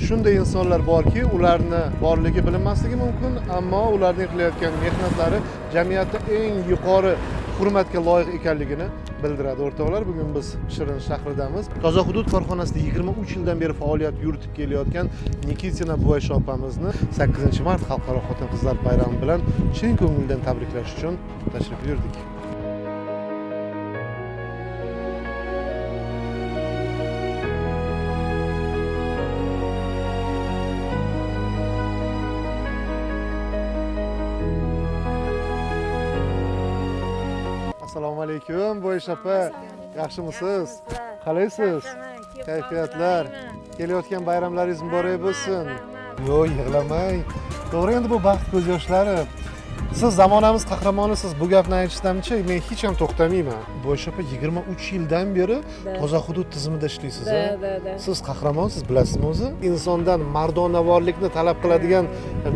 shunday insonlar borki, ularni borligi bilinmasligi mumkin, ammo ularning qilayotgan mehnatlari jamiyatda eng yuqori hurmatga loyiq ekanligini bildiradi. O'rtoqlar, bugun biz Shirin shahridamiz. Toza hudud korxonasida 23 yildan beri faoliyat yuritib kelayotgan Nikitina Buvaysha opamizni 8-mart Xalqaro xotin-qizlar bayrami bilan chin ko'ngildan tabriklash uchun tashrif buyurdik. Assalomu alaykum, Buvaysha opa. Yaxshimisiz? Qalaysiz? Kayfiyatlar? Kelayotgan bayramlaringiz muborak bo'lsin. Yo'q, yig'lamang. To'g'ri, endi bu baxt ko'z yoshlari. Siz zamonamiz qahramonisiz. Bu gapni aytishdamchi, men hech ham to'xtamayman. Buvaysha opa 23 yildan beri toza hudud tizimida ishlaysiz. Siz qahramonsiz, bilasizmi o'zi? Insondan mardonavorlikni talab qiladigan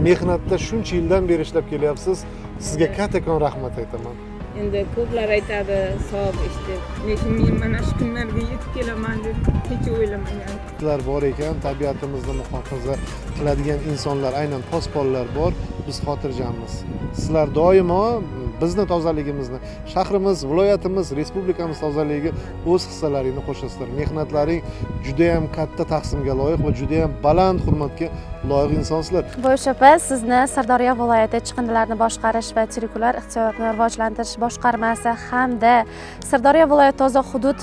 mehnatda shuncha yildan beri ishlab kelyapsiz. Sizga kattakon rahmat aytaman. Endi ko'plar aytadi, savob ishdi. Lekin men mana shu kunlarga yetib kelaman deb hech o'ylamagan. Sizlar bor ekan, tabiatimizni muhofaza qiladigan insonlar, aynan posbonlar bor. Biz xotirjammiz. Sizlar doimo bizni tozaligimizni, shahrimiz, viloyatimiz, respublikamiz tozaligiga o'z hissalaringni qo'shasizlar. Mehnatlaring juda ham katta taqsimga loyiq va juda ham baland hurmatga loyiq insonsizlar. Buvaysha opa, sizni Sirdaryo viloyati chiqindilarni boshqarish va sirkulyar iqtisodiyotni rivojlantirish boshqarmasi hamda Sirdaryo viloyati toza hudud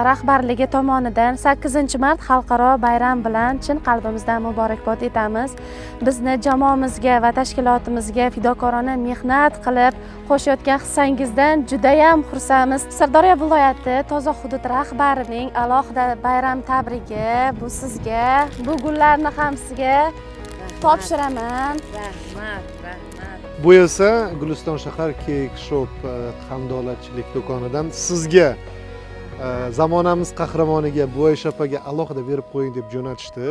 rahbarligi tomonidan 8-mart xalqaro bayram bilan chin qalbimizdan muborakbod etamiz. Bizni jamoamizga va tashkilotimizga fidokorona mehnat qilib qo'shayotgan hissangizdan juda ham xursandmiz. Sirdaryo viloyati toza hudud rahbarining alohida bayram tabrigi bu sizga. Bu gullarni ham sizga topshiraman. Rahmat. Bu esa Guliston shahar Cake Shop qandolatchilik do'konidan sizga zamonamiz qahramoniga Buvaysha opaga alohida berib qo'ying deb jo'natishdi.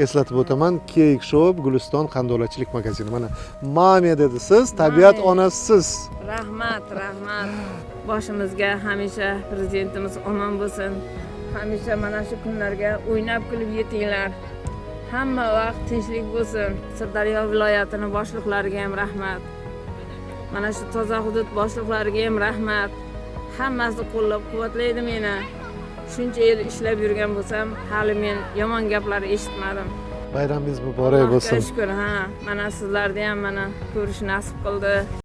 Eslatib o'taman, Cake Shop Guliston qandolatchilik magazini. Mana mame dedi siz, tabiat onasisiz. Rahmat. Boshimizga hamisha prezidentimiz omon bo'lsin. Hamisha mana shu kunlarga o'ynab kulib yetinglar. Hamma vaqt tinchlik bo'lsin. Sirdaryo viloyatini boshliqlariga ham rahmat. Mana shu toza hudud boshliqlariga ham rahmat. Hammasi qo'llab-quvvatlaydi meni. Shuncha yil ishlab yurgan bo'lsam, hali men yomon gaplar eshitmadim. Bayramingiz muborak bo'lsin. Shukr, mana sizlarni ham mana ko'rish nasib qildi.